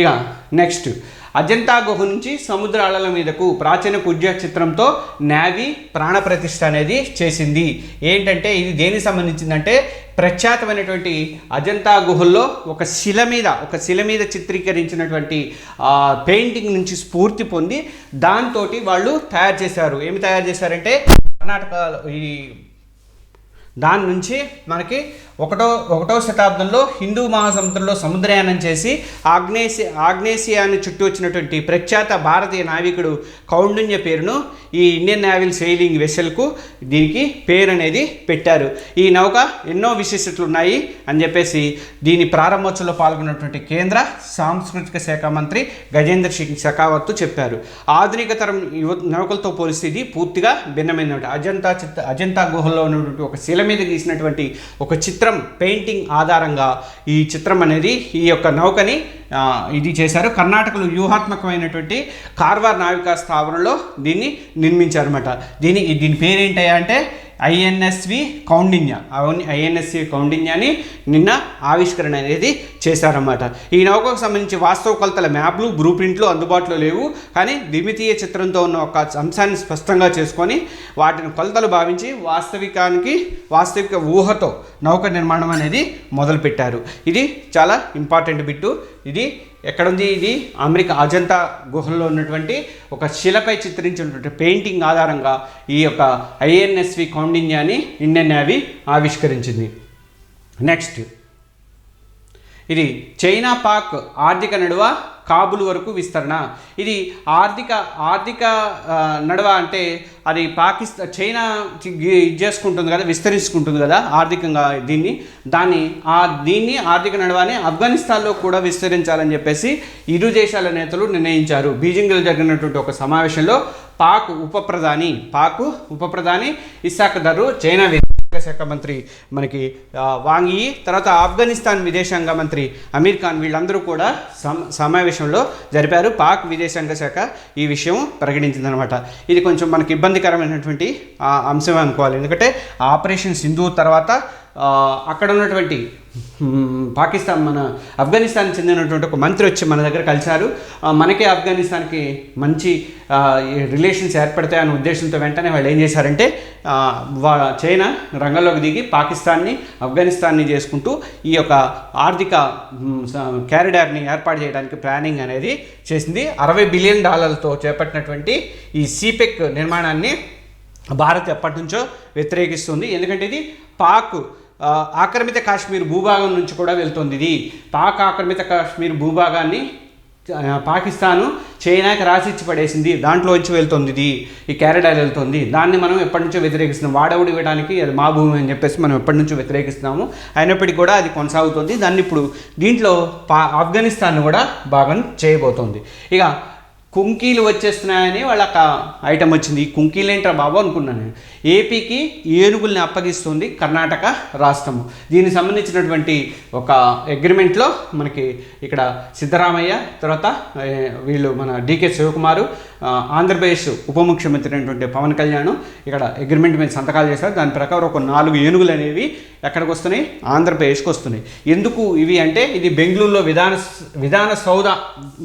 ఇక నెక్స్ట్, అజంతా గుహ నుంచి సముద్రాల మీదకు ప్రాచీన కుడ్య చిత్రంతో నేవీ ప్రాణప్రతిష్ఠ అనేది చేసింది. ఏంటంటే ఇది దేనికి సంబంధించిందంటే ప్రఖ్యాతమైనటువంటి అజంతా గుహల్లో ఒక శిల మీద చిత్రీకరించినటువంటి పెయింటింగ్ నుంచి స్ఫూర్తి పొంది దాంతో వాళ్ళు తయారు చేశారు. ఏమి తయారు చేశారంటే కర్ణాటకలో దాని నుంచి మనకి ఒకటో శతాబ్దంలో హిందూ మహాసముద్రంలో సముద్రయానం చేసి ఆగ్నేసియాన్ని చుట్టూ వచ్చినటువంటి ప్రఖ్యాత భారతీయ నావికుడు కౌండిన్య పేరును ఈ ఇండియన్ నేవల్ సెయిలింగ్ వెసల్కు దీనికి పేరు అనేది పెట్టారు. ఈ నౌక ఎన్నో విశిష్టతలు ఉన్నాయి అని చెప్పేసి దీని ప్రారంభోత్సవంలో పాల్గొన్నటువంటి కేంద్ర సాంస్కృతిక శాఖ మంత్రి గజేంద్ర సింగ్ షెకావత్ చెప్పారు. ఆధునిక తరం నౌకలతో పోలిస్తే ఇది పూర్తిగా భిన్నమైనటువంటి అజంతా గుహల్లో ఉన్నటువంటి ఒక శిల మీద గీసినటువంటి ఒక చిత్రం పెయింటింగ్ ఆధారంగా ఈ చిత్రం అనేది ఈ యొక్క నౌకని ఇది చేశారు. కర్ణాటకలో వ్యూహాత్మకమైనటువంటి కార్వార్ నావికా స్థావరంలో దీన్ని నిర్మించారన్నమాట. దీని పేరేంటయ్యా అంటే ఐఎన్ఎస్వి కౌండిన్యాని నిన్న ఆవిష్కరణ అనేది చేశారన్నమాట. ఈ నౌకకు సంబంధించి వాస్తవ కొలతల మ్యాప్లు బ్లూ ప్రింట్లు అందుబాటులో లేవు, కానీ ద్విమితీయ చిత్రంతో ఉన్న ఒక అంశాన్ని స్పష్టంగా చేసుకొని వాటిని కొలతలు భావించి వాస్తవిక ఊహతో నౌక నిర్మాణం అనేది మొదలుపెట్టారు. ఇది చాలా ఇంపార్టెంట్ బిట్టు. ఇది ఎక్కడుంది? ఇది అమెరికా అజంతా గుహల్లో ఉన్నటువంటి ఒక శిలపై చిత్రించినటువంటి పెయింటింగ్ ఆధారంగా ఈ యొక్క ఐఎన్ఎస్వి కౌండిన్యాని ఇండియన్ నేవీ ఆవిష్కరించింది. నెక్స్ట్, ఇది చైనా పాక్ ఆర్థిక నడువ కాబుల్ వరకు విస్తరణ. ఇది ఆర్థిక నడువ అంటే అది చైనా ఇది చేసుకుంటుంది కదా, విస్తరించుకుంటుంది కదా ఆర్థికంగా. దీన్ని ఆర్థిక నడువని ఆఫ్ఘనిస్తాన్లో కూడా విస్తరించాలని చెప్పేసి ఇరు దేశాల నేతలు నిర్ణయించారు. బీజింగ్లో జరిగినటువంటి ఒక సమావేశంలో పాక్ ఉప ప్రధాని ఇస్సాక్ దర్రు, చైనా శాఖ మంత్రి మనకి వాంగ్ యీ, తర్వాత ఆఫ్ఘనిస్తాన్ విదేశాంగ మంత్రి అమీర్ ఖాన్ వీళ్ళందరూ కూడా సమావేశంలో జరిపారు. పాక్ విదేశాంగ శాఖ ఈ విషయం ప్రకటించిందనమాట. ఇది కొంచెం మనకి ఇబ్బందికరమైనటువంటి అంశం అనుకోవాలి. ఎందుకంటే ఆపరేషన్ సింధూర్ తర్వాత అక్కడ ఉన్నటువంటి ఆఫ్ఘనిస్తాన్ చెందినటువంటి ఒక మంత్రి వచ్చి మన దగ్గర కలిశారు. మనకే ఆఫ్ఘనిస్తాన్కి మంచి రిలేషన్స్ ఏర్పడతాయనే ఉద్దేశంతో వెంటనే వాళ్ళు ఏం చేశారంటే చైనా రంగంలోకి దిగి ఆఫ్ఘనిస్తాన్ని చేసుకుంటూ ఈ యొక్క ఆర్థిక క్యారిడార్ని ఏర్పాటు చేయడానికి ప్లానింగ్ అనేది చేసింది. $60 బిలియన్ చేపట్టినటువంటి ఈ సిపెక్ నిర్మాణాన్ని భారత్ ఎప్పటి నుంచో వ్యతిరేకిస్తుంది. ఎందుకంటే ఇది పాక్ ఆక్రమిత కాశ్మీర్ భూభాగం నుంచి కూడా వెళ్తుంది. ఇది పాక్ ఆక్రమిత కాశ్మీర్ భూభాగాన్ని పాకిస్తాను చైనాకి రాసిచ్చి పడేసింది, దాంట్లోంచి వెళ్తుంది ఇది, ఈ క్యారిడార్ వెళ్తుంది. దాన్ని మనం ఎప్పటి నుంచో వ్యతిరేకిస్తున్నాం. వాడవుడు ఇవ్వడానికి అది మా భూమి అని చెప్పేసి మనం ఎప్పటి నుంచో వ్యతిరేకిస్తున్నాము. అయినప్పటికీ కూడా అది కొనసాగుతుంది. దాన్ని ఇప్పుడు దీంట్లో ఆఫ్ఘనిస్తాన్ కూడా భాగం చేయబోతోంది. ఇక కుంకీలు వచ్చేస్తున్నాయని వాళ్ళకి ఐటమ్ వచ్చింది. ఈ కుంకీలు ఏంట్రా బాబు అనుకున్నాను నేను. ఏపీకి ఏనుగుల్ని అప్పగిస్తుంది కర్ణాటక రాష్ట్రము. దీనికి సంబంధించినటువంటి ఒక అగ్రిమెంట్లో మనకి ఇక్కడ సిద్ధరామయ్య, తర్వాత వీళ్ళు మన డికే శివకుమారు, ఆంధ్రప్రదేశ్ ఉప ముఖ్యమంత్రి అయినటువంటి పవన్ కళ్యాణ్ ఇక్కడ అగ్రిమెంట్ మీద సంతకాలు చేశారు. దాని ప్రకారం ఒక 4 ఏనుగులు అనేవి ఎక్కడికి వస్తున్నాయి? ఆంధ్రప్రదేశ్కి వస్తున్నాయి. ఎందుకు ఇవి అంటే ఇది బెంగళూరులో విధాన సౌధ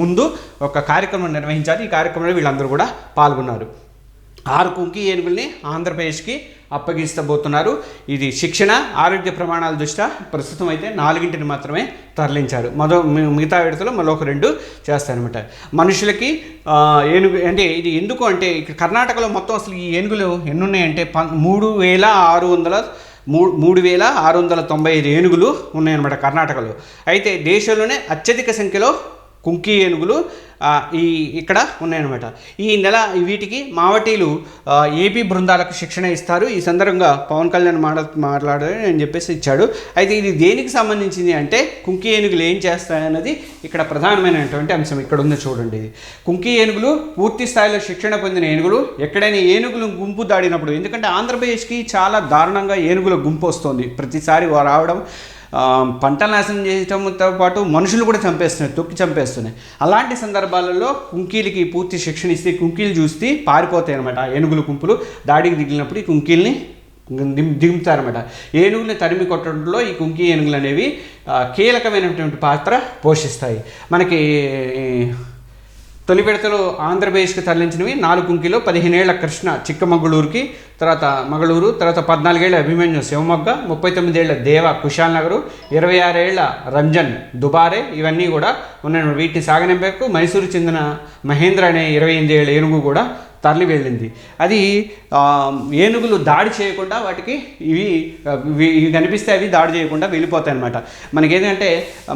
ముందు ఒక కార్యక్రమం నిర్వహించారు. ఈ కార్యక్రమంలో వీళ్ళందరూ కూడా పాల్గొన్నారు. 6 కుంకి ఏనుగుల్ని ఆంధ్రప్రదేశ్కి అప్పగిస్తబోతున్నారు. ఇది శిక్షణ, ఆరోగ్య ప్రమాణాల దృష్ట్యా ప్రస్తుతం అయితే 4 మాత్రమే తరలించారు. మిగతా విడతలో మరొక 2 చేస్తారనమాట. మనుషులకి ఏనుగు అంటే ఇది ఎందుకు అంటే ఇక్కడ కర్ణాటకలో మొత్తం అసలు ఈ ఏనుగులు ఎన్ని ఉన్నాయంటే 3695 ఏనుగులు ఉన్నాయన్నమాట కర్ణాటకలో. అయితే దేశంలోనే అత్యధిక సంఖ్యలో కుంకి ఏనుగులు ఇక్కడ ఉన్నాయన్నమాట. ఈ నెల వీటికి మావటీలు ఏపీ బృందాలకు శిక్షణ ఇస్తారు. ఈ సందర్భంగా పవన్ కళ్యాణ్ మాట్లాడారు అని చెప్పేసి ఇచ్చాడు. అయితే ఇది దేనికి సంబంధించింది అంటే కుంకి ఏనుగులు ఏం చేస్తాయన్నది ఇక్కడ ప్రధానమైనటువంటి అంశం. ఇక్కడ ఉంది చూడండి. ఇది కుంకి ఏనుగులు పూర్తి స్థాయిలో శిక్షణ పొందిన ఏనుగులు ఎక్కడైనా ఏనుగులు గుంపు దాడినప్పుడు, ఎందుకంటే ఆంధ్రప్రదేశ్కి చాలా దారుణంగా ఏనుగుల గుంపు వస్తుంది. ప్రతిసారి రావడం పంటలు నాశనం చేయడంతో పాటు మనుషులు కూడా తొక్కి చంపేస్తున్నాయి. అలాంటి సందర్భాలలో కుంకీలకి పూర్తి శిక్షణ ఇస్తే కుంకీలు చూస్తే పారిపోతాయి అనమాట. ఏనుగుల గుంపులు దాడికి దిగినప్పుడు ఈ కుంకీల్ని దిగుతారన్నమాట. ఏనుగుని తరిమి కొట్టడంలో ఈ కుంకి ఏనుగులు అనేవి కీలకమైనటువంటి పాత్ర పోషిస్తాయి. మనకి తొలి విడతలో ఆంధ్రప్రదేశ్కి తరలించినవి 4 కుంకిలో 15 ఏళ్ల కృష్ణ చిక్కమగళూరుకి, తర్వాత మగళూరు, తర్వాత 14 ఏళ్ల అభిమన్యు శివమొగ్గ, 39 ఏళ్ల దేవ కుశాల్ నగరు, 26 ఏళ్ల రంజన్ దుబారే, ఇవన్నీ కూడా ఉన్న వీటిని సాగనింపేకు మైసూరు చెందిన మహేంద్ర అనే 28 ఏళ్ల ఏనుగు కూడా తరలి వెళ్ళింది. అది ఏనుగులు దాడి చేయకుండా వాటికి ఇవి కనిపిస్తే అవి దాడి చేయకుండా వెళ్ళిపోతాయి అన్నమాట. మనకేంటంటే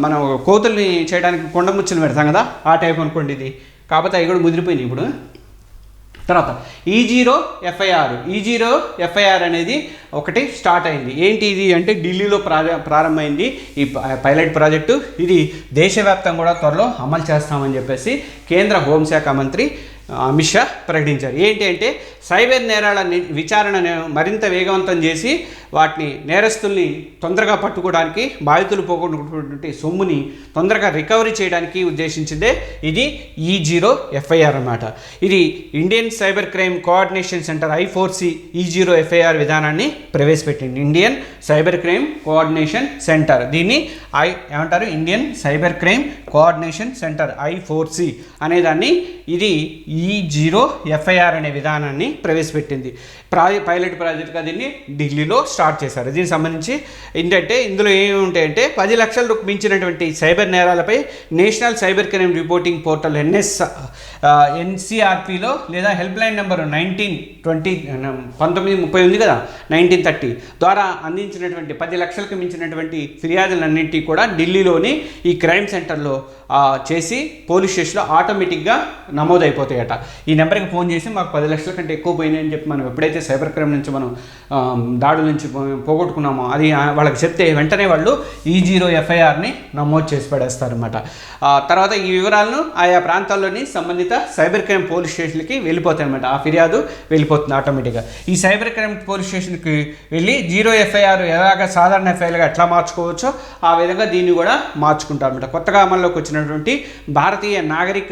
మనం కోతుల్ని చేయడానికి కొండ ముచ్చులు పెడతాం కదా, ఆ టైప్ అనుకోండి ఇది. కాకపోతే అవి కూడా ముదిరిపోయినాయి ఇప్పుడు. తర్వాత E0 FIR అనేది ఒకటి స్టార్ట్ అయింది. ఏంటి ఇది అంటే ఢిల్లీలో ప్రారంభమైంది ఈ పైలట్ ప్రాజెక్టు. ఇది దేశవ్యాప్తంగా కూడా త్వరలో అమలు చేస్తామని చెప్పేసి కేంద్ర హోంశాఖ మంత్రి అమిత్ షా ప్రకటించారు. ఏంటి అంటే సైబర్ నేరాల విచారణను మరింత వేగవంతం చేసి వాటిని నేరస్తుల్ని తొందరగా పట్టుకోవడానికి, బాధితులు పోగొట్టుకున్నటువంటి సొమ్ముని తొందరగా రికవరీ చేయడానికి ఉద్దేశించిందే ఇది E0 FIR అన్నమాట. ఇది Indian cyber crime coordination centre I4C E0 FIR విధానాన్ని ప్రవేశపెట్టింది. Indian cyber crime coordination centre, దీన్ని ఏమంటారు, Indian cyber crime coordination centre I4C అనేదాన్ని ఇది E0 FIR అనే విధానాన్ని ప్రవేశపెట్టింది. పైలట్ ప్రాజెక్ట్గా దీన్ని ఢిల్లీలో స్టార్ట్ చేశారు. దీనికి సంబంధించి ఏంటంటే ఇందులో ఏమి ఉంటాయంటే 10 లక్షలకు మించినటువంటి సైబర్ నేరాలపై national cyber crime reporting portal NCRPలో లేదా హెల్ప్ లైన్ నెంబర్ 1930 ఉంది కదా, 1930 ద్వారా అందించినటువంటి 10 లక్షలకు మించినటువంటి ఫిర్యాదులన్నింటినీ కూడా ఢిల్లీలోని ఈ క్రైమ్ సెంటర్లో చేసి పోలీస్ స్టేషన్లో ఆటోమేటిక్గా నమోదైపోతాయట. ఈ నెంబర్కి ఫోన్ చేసి మాకు 10 లక్షల కంటే ఎక్కువ పోయినాయని చెప్పి మనం ఎప్పుడైతే సైబర్ క్రైమ్ నుంచి మనం దాడుల నుంచి పోగొట్టుకున్నామో అది వాళ్ళకి చెప్తే వెంటనే వాళ్ళు E0 FIRని నమోదు చేసి పడేస్తారన్నమాట. తర్వాత ఈ వివరాలను ఆయా ప్రాంతాల్లోని సంబంధిత సైబర్ క్రైమ్ పోలీస్ స్టేషన్కి వెళ్ళిపోతాయి అన్నమాట. ఆ ఫిర్యాదు వెళ్ళిపోతుంది ఆటోమేటిక్గా. ఈ సైబర్ క్రైమ్ పోలీస్ స్టేషన్కి వెళ్ళి 0 FIR ఎలాగ సాధారణ FIRగా ఎట్లా మార్చుకోవచ్చో ఆ విధంగా దీన్ని కూడా మార్చుకుంటారు అన్నమాట. కొత్తగా అమల్లోకి వచ్చినటువంటి భారతీయ నాగరిక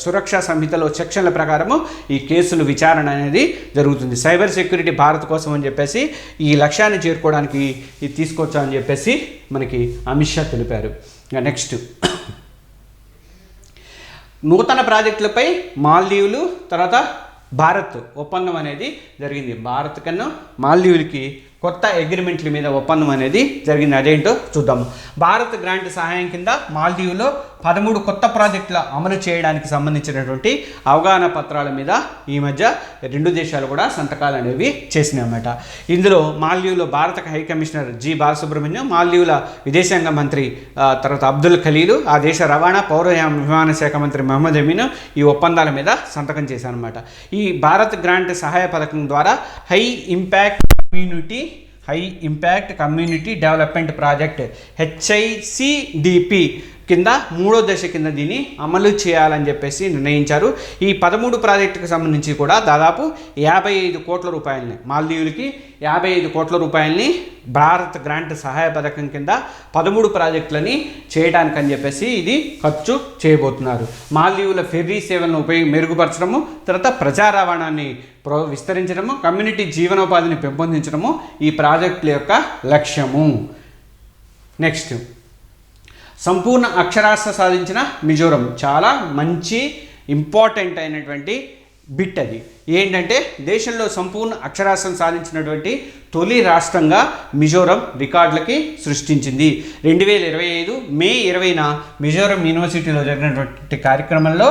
సురక్షా సంహితలో సెక్షన్ల ప్రకారము ఈ కేసులు విచారణ అనేది జరుగుతుంది. సైబర్ సెక్యూరిటీ భారత్ కోసం అని చెప్పేసి ఈ లక్ష్యాన్ని చేరుకోవడానికి ఇది తీసుకొచ్చా అని చెప్పేసి మనకి అమిత్ షా తెలిపారు. నెక్స్ట్ నూతన ప్రాజెక్టులపై మాల్దీవులు తర్వాత భారత్ ఒప్పందం అనేది జరిగింది. భారత్ కన్నా మాల్దీవులకి కొత్త అగ్రిమెంట్ల మీద ఒప్పందం అనేది జరిగింది. అదేంటో చూద్దాము. భారత్ గ్రాంట్ సహాయం కింద మాల్దీవులో 13 కొత్త ప్రాజెక్టుల అమలు చేయడానికి సంబంధించినటువంటి అవగాహన పత్రాల మీద ఈ మధ్య రెండు దేశాలు కూడా సంతకాలు అనేవి చేసినాయి అన్నమాట. ఇందులో మాల్దీవులో భారత హై కమిషనర్ జి బాలసుబ్రహ్మణ్యం, మాల్దీవుల విదేశాంగ మంత్రి తర్వాత అబ్దుల్ ఖలీలు, ఆ దేశ రవాణా పౌర విమాన శాఖ మంత్రి మహమ్మద్ అమీన్ ఈ ఒప్పందాల మీద సంతకం చేశారన్నమాట. ఈ భారత్ గ్రాంట్ సహాయ పథకం ద్వారా high impact community development project HICDP కింద 3వ దశ కింద దీన్ని అమలు చేయాలని చెప్పేసి నిర్ణయించారు. ఈ 13 ప్రాజెక్టుకు సంబంధించి కూడా దాదాపు 55 కోట్ల రూపాయలని, మాల్దీవులకి 55 కోట్ల రూపాయలని భారత్ గ్రాంట్ సహాయ పథకం కింద 13 ప్రాజెక్టులని చేయడానికని చెప్పేసి ఇది ఖర్చు చేయబోతున్నారు. మాల్దీవుల ఫెర్రీ సేవలను మెరుగుపరచడము, తర్వాత ప్రజా రవాణాన్ని విస్తరించడము, కమ్యూనిటీ జీవనోపాధిని పెంపొందించడము ఈ ప్రాజెక్టుల యొక్క లక్ష్యము. నెక్స్ట్ సంపూర్ణ అక్షరాస్యత సాధించిన మిజోరం, చాలా మంచి ఇంపార్టెంట్ అయినటువంటి బిట్ అది. ఏంటంటే దేశంలో సంపూర్ణ అక్షరాస్యతను సాధించినటువంటి తొలి రాష్ట్రంగా మిజోరం రికార్డులకి సృష్టించింది. 2025 మే 20న మిజోరం యూనివర్సిటీలో జరిగినటువంటి కార్యక్రమంలో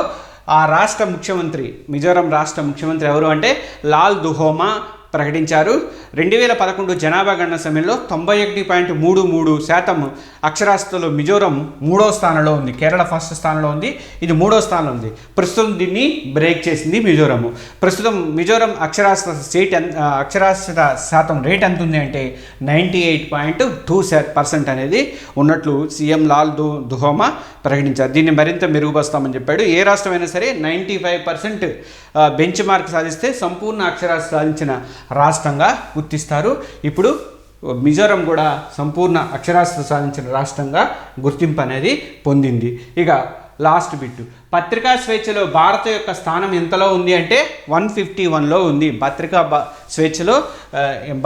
ఆ రాష్ట్ర ముఖ్యమంత్రి, మిజోరం రాష్ట్ర ముఖ్యమంత్రి ఎవరు అంటే లాల్ దుహోమా ప్రకటించారు. 2011 జనాభా గణన సమయంలో 91.33% అక్షరాస్యతలో మిజోరం 3వ స్థానంలో ఉంది. కేరళ ఫస్ట్ స్థానంలో ఉంది, ఇది 3వ స్థానంలో ఉంది. ప్రస్తుతం దీన్ని బ్రేక్ చేసింది మిజోరము. ప్రస్తుతం మిజోరం అక్షరాస్యత శాతం రేట్ ఎంత ఉంది అంటే 98.2% అనేది ఉన్నట్లు సీఎం లాల్ దుహోమా ప్రకటించారు. దీన్ని మరింత మెరుగుపరుస్తామని చెప్పాడు. ఏ రాష్ట్రమైనా సరే 95% బెంచ్ మార్క్ సాధిస్తే సంపూర్ణ అక్షరాస్యత సాధించిన రాష్ట్రంగా గుర్తిస్తారు. ఇప్పుడు మిజోరం కూడా సంపూర్ణ అక్షరాస్యత సాధించిన రాష్ట్రంగా గుర్తింపు అనేది పొందింది. ఇక లాస్ట్ బిట్, పత్రికా స్వేచ్ఛలో భారత్ యొక్క స్థానం ఎంతలో ఉంది అంటే 151లో ఉంది. పత్రికా స్వేచ్ఛలో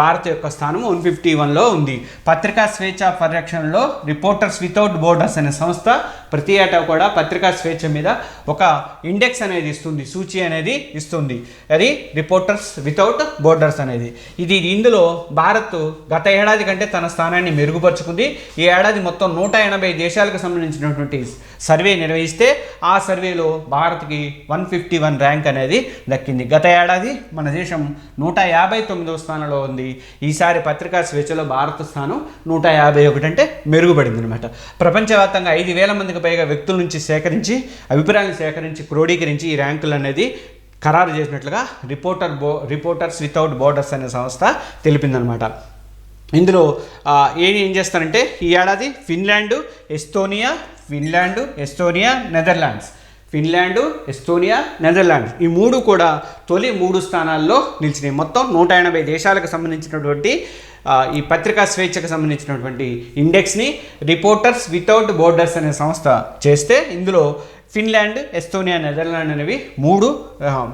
భారత్ యొక్క స్థానం 151లో ఉంది. పత్రికా స్వేచ్ఛ పరిరక్షణలో రిపోర్టర్స్ వితౌట్ బోర్డర్స్ అనే సంస్థ ప్రతి ఏటా కూడా పత్రికా స్వేచ్ఛ మీద ఒక ఇండెక్స్ అనేది ఇస్తుంది, సూచి అనేది ఇస్తుంది. అది రిపోర్టర్స్ వితౌట్ బోర్డర్స్ అనేది. ఇందులో భారత్ గత ఏడాది కంటే తన స్థానాన్ని మెరుగుపరుచుకుంది. ఈ ఏడాది మొత్తం 180 దేశాలకు సంబంధించినటువంటి సర్వే నిర్వహిస్తే ఆ సర్వేలో భారత్కి 151 ర్యాంక్ అనేది దక్కింది. గత ఏడాది మన దేశం 159వ స్థానంలో ఉంది. ఈసారి పత్రికా స్వేచ్ఛలో భారత స్థానం 151 అంటే మెరుగుపడింది అనమాట. ప్రపంచవ్యాప్తంగా 5,000 మందికి పైగా వ్యక్తుల నుంచి అభిప్రాయాలను సేకరించి క్రోడీకరించి ఈ ర్యాంకులు అనేది ఖరారు చేసినట్లుగా రిపోర్టర్స్ వితౌట్ బోర్డర్స్ అనే సంస్థ తెలిపిందనమాట. ఇందులో ఏం చేస్తారంటే ఈ ఏడాది ఫిన్లాండ్, ఎస్తోనియా, నెదర్లాండ్స్ ఈ 3 కూడా తొలి 3 స్థానాల్లో నిలిచినాయి. మొత్తం 180 దేశాలకు సంబంధించినటువంటి ఈ పత్రికా స్వేచ్ఛకు సంబంధించినటువంటి ఇండెక్స్ని రిపోర్టర్స్ వితౌట్ బోర్డర్స్ అనే సంస్థ చేస్తే ఇందులో ఫిన్లాండ్, ఎస్తోనియా, నెదర్లాండ్ అనేవి 3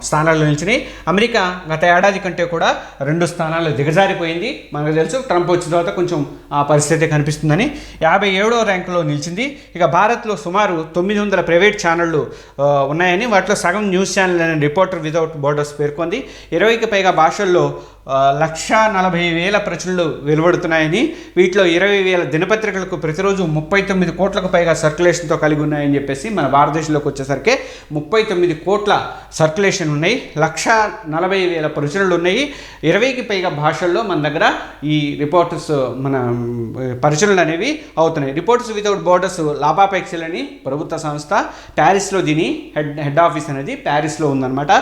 స్థానాల్లో నిలిచినాయి. అమెరికా గత ఏడాది కంటే కూడా 2 స్థానాల్లో దిగజారిపోయింది. మనకు తెలుసు ట్రంప్ వచ్చిన తర్వాత కొంచెం ఆ పరిస్థితి కనిపిస్తుందని 57వ ర్యాంకులో నిలిచింది. ఇక భారత్లో సుమారు 900 ప్రైవేట్ ఛానళ్ళు ఉన్నాయని, వాటిలో సగం న్యూస్ ఛానల్ అనే రిపోర్టర్ వితౌట్ బోర్డర్స్ పేర్కొంది. 20కి పైగా భాషల్లో 140,000 ప్రచురణలు వెలువడుతున్నాయని, వీటిలో 20,000 దినపత్రికలకు ప్రతిరోజు 39 కోట్లకు పైగా సర్క్యులేషన్తో కలిగి ఉన్నాయని చెప్పేసి మన భారతదేశంలోకి వచ్చేసరికి 39 కోట్ల సర్క్యులేషన్ ఉన్నాయి, 140,000 ప్రచురణలు ఉన్నాయి. 20కి పైగా భాషల్లో మన దగ్గర ఈ రిపోర్టర్స్ ప్రచురణలు అనేవి అవుతున్నాయి. రిపోర్టర్స్ వితౌట్ బోర్డర్స్ లాభాపేక్షలని ప్రభుత్వ సంస్థ ప్యారిస్లో దీని హెడ్ ఆఫీస్ అనేది ప్యారిస్లో ఉందన్నమాట.